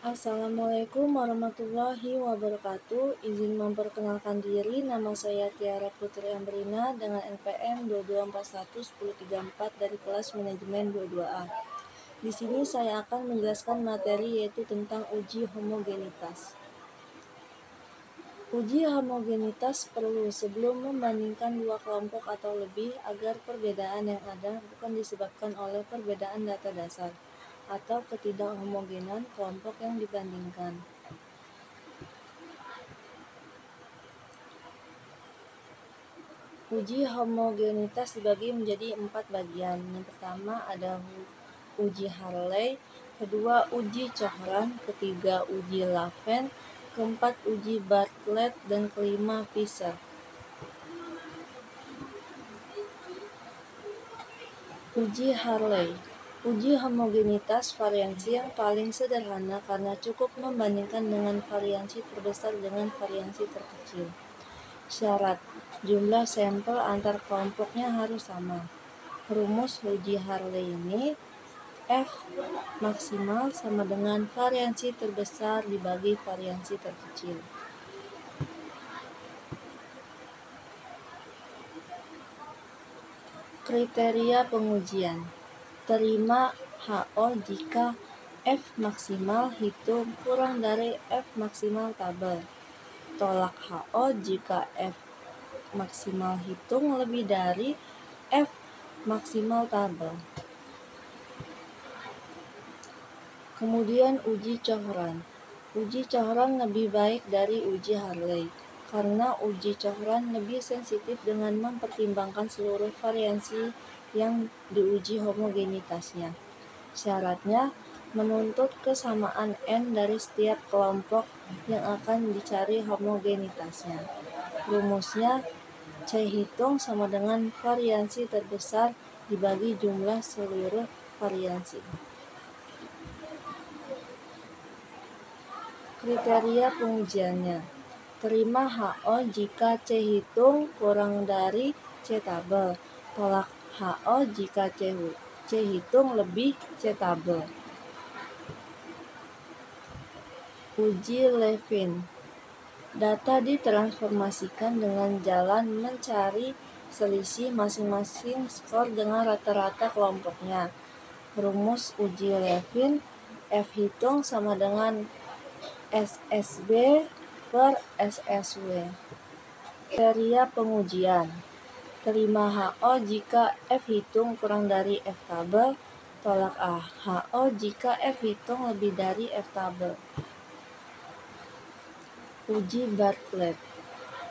Assalamualaikum warahmatullahi wabarakatuh. Izin memperkenalkan diri, nama saya Tiara Putri Amrina dengan NPM 22411034 dari kelas manajemen 22A. Di sini saya akan menjelaskan materi yaitu tentang uji homogenitas. Uji homogenitas perlu sebelum membandingkan dua kelompok atau lebih agar perbedaan yang ada bukan disebabkan oleh perbedaan data dasar atau ketidakhomogenan kelompok yang dibandingkan. Uji homogenitas dibagi menjadi 4 bagian. Yang pertama ada uji Hartley, kedua uji Cochran, ketiga uji Laven, keempat uji Bartlett, dan kelima Fisher. Uji Hartley. Uji homogenitas variansi yang paling sederhana karena cukup membandingkan dengan variansi terbesar dengan variansi terkecil. Syarat: jumlah sampel antar kelompoknya harus sama. Rumus uji Hartley ini F maksimal sama dengan variansi terbesar dibagi variansi terkecil. Kriteria pengujian: terima HO jika F maksimal hitung kurang dari F maksimal tabel. Tolak HO jika F maksimal hitung lebih dari F maksimal tabel. Kemudian uji Cochran. Uji Cochran lebih baik dari uji Hartley karena uji Cochran lebih sensitif dengan mempertimbangkan seluruh variansi yang diuji homogenitasnya. Syaratnya menuntut kesamaan N dari setiap kelompok yang akan dicari homogenitasnya. Rumusnya C hitung sama dengan variansi terbesar dibagi jumlah seluruh variansi. Kriteria pengujiannya: terima HO jika C hitung kurang dari C tabel. Tolak HO jika C hitung lebih C tabel. Uji Levin. Data ditransformasikan dengan jalan mencari selisih masing-masing skor dengan rata-rata kelompoknya. Rumus uji Levin F hitung sama dengan SSB per SSW. Kriteria pengujian: terima HO jika F hitung kurang dari F tabel. Tolak HO jika F hitung lebih dari F tabel. Uji Bartlett.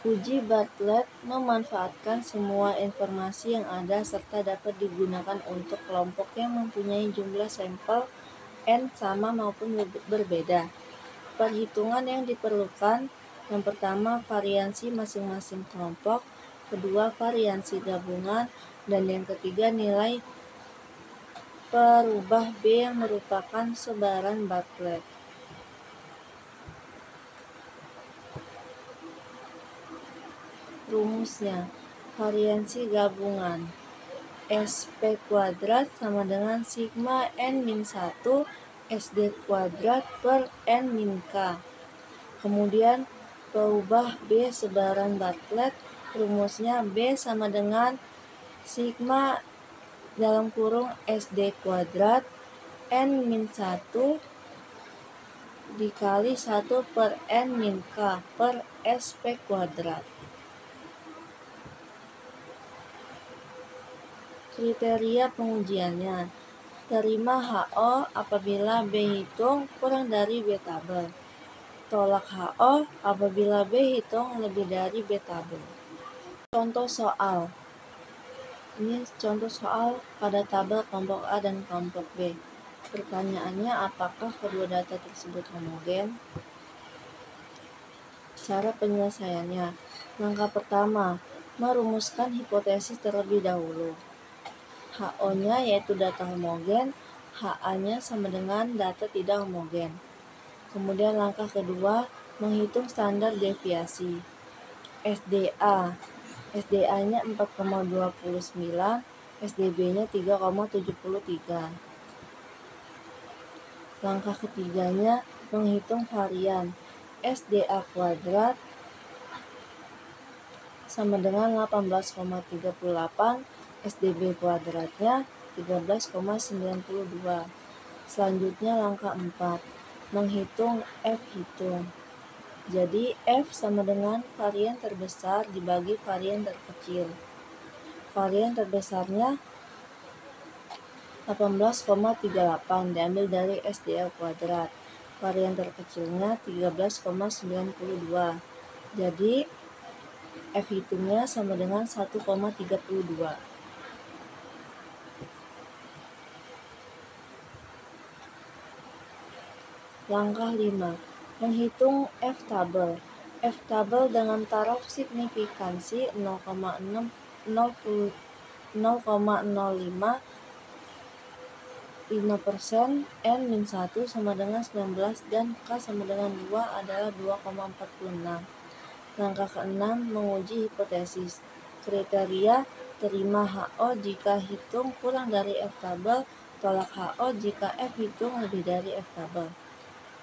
Uji Bartlett memanfaatkan semua informasi yang ada serta dapat digunakan untuk kelompok yang mempunyai jumlah sampel N sama maupun berbeda. Perhitungan yang diperlukan: yang pertama variansi masing-masing kelompok, kedua variansi gabungan, dan yang ketiga nilai perubah B yang merupakan sebaran Bartlett. Rumusnya: variansi gabungan SP kuadrat sama dengan sigma N-1 SD kuadrat per N-K. Kemudian perubah B sebaran Bartlett, rumusnya B sama dengan sigma dalam kurung SD kuadrat N-1 dikali 1 per N-K per SP kuadrat. Kriteria pengujiannya: terima HO apabila B hitung kurang dari B tabel. Tolak HO apabila B hitung lebih dari B tabel. Contoh soal. Ini contoh soal pada tabel kelompok A dan kelompok B. Pertanyaannya, apakah kedua data tersebut homogen? Cara penyelesaiannya: langkah pertama, merumuskan hipotesis terlebih dahulu. HO-nya yaitu data homogen, HA-nya sama dengan data tidak homogen. Kemudian langkah kedua, menghitung standar deviasi. SDA-nya 4,29, SDB-nya 3,73. Langkah ketiganya, Menghitung varian SdA kuadrat sama dengan 18,38, SdB kuadratnya 13,92. Selanjutnya langkah 4, menghitung F hitung. Jadi F sama dengan varian terbesar dibagi varian terkecil. Varian terbesarnya 18,38 diambil dari SdA kuadrat. Varian terkecilnya 13,92. Jadi F hitungnya sama dengan 1,32. Langkah 5. Menghitung F tabel. F tabel dengan taraf signifikansi 0,05 5%, N-1 sama dengan 19 dan K sama dengan 2 adalah 2,46. Langkah ke-6, menguji hipotesis. Kriteria: terima HO jika hitung kurang dari F tabel, tolak HO jika F hitung lebih dari F tabel.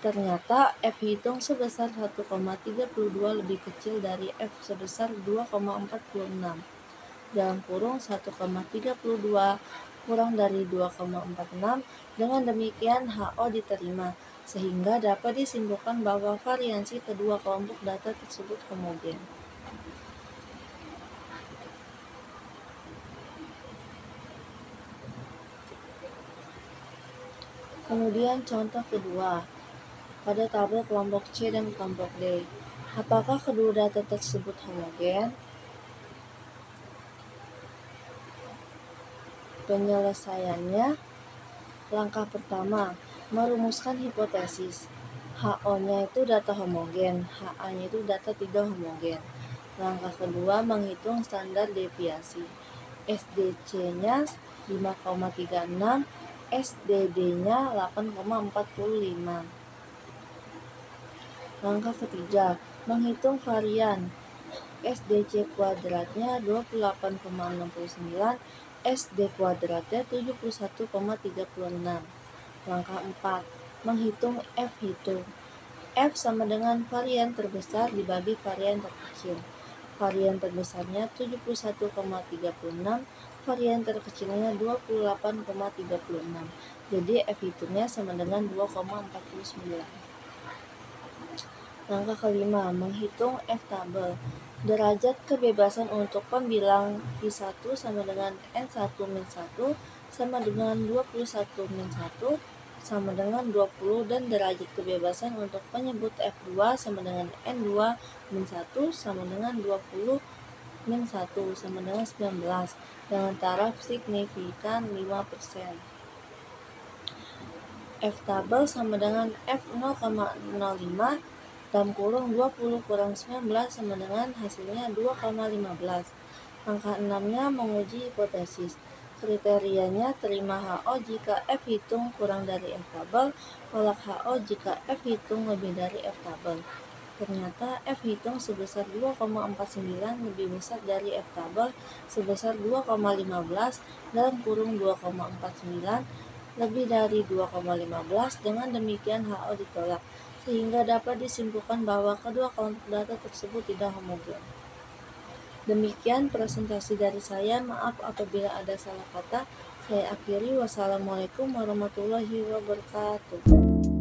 Ternyata F hitung sebesar 1,32 lebih kecil dari F sebesar 2,46. Dalam kurung 1,32 kurang dari 2,46. Dengan demikian HO diterima, sehingga dapat disimpulkan bahwa variansi kedua kelompok data tersebut homogen. Kemudian contoh kedua, pada tabel kelompok C dan kelompok D. Apakah kedua data tersebut homogen? Penyelesaiannya, langkah pertama, merumuskan hipotesis. HO-nya itu data homogen, HA-nya itu data tidak homogen. Langkah kedua, menghitung standar deviasi. SDC-nya 5,36, SDD-nya 8,45. Langkah ketiga, menghitung varian. SDC kuadratnya 28,69, SD kuadratnya 71,36. Langkah 4, menghitung F hitung. F sama dengan varian terbesar dibagi varian terkecil. Varian terbesarnya 71,36, varian terkecilnya 28,36. Jadi F hitungnya sama dengan 2,49. Langkah kelima, menghitung F tabel. Derajat kebebasan untuk pembilang V1 sama dengan N1-1 sama dengan 21-1 sama dengan 20, dan derajat kebebasan untuk penyebut F2 sama dengan N2-1 sama dengan 20-1 sama dengan 19 dengan taraf signifikan 5%. F tabel sama dengan F 0,05 dalam kurung 20 kurang 19 sama dengan hasilnya 2,15. Angka 6-nya menguji hipotesis. Kriterianya terima HO jika F hitung kurang dari F tabel, tolak HO jika F hitung lebih dari F tabel. Ternyata F hitung sebesar 2,49 lebih besar dari F tabel sebesar 2,15 dalam kurung 2,49 lebih dari 2,15. Dengan demikian HO ditolak, sehingga dapat disimpulkan bahwa kedua kelompok data tersebut tidak homogen. Demikian presentasi dari saya. Maaf apabila ada salah kata. Saya akhiri. Wassalamualaikum warahmatullahi wabarakatuh.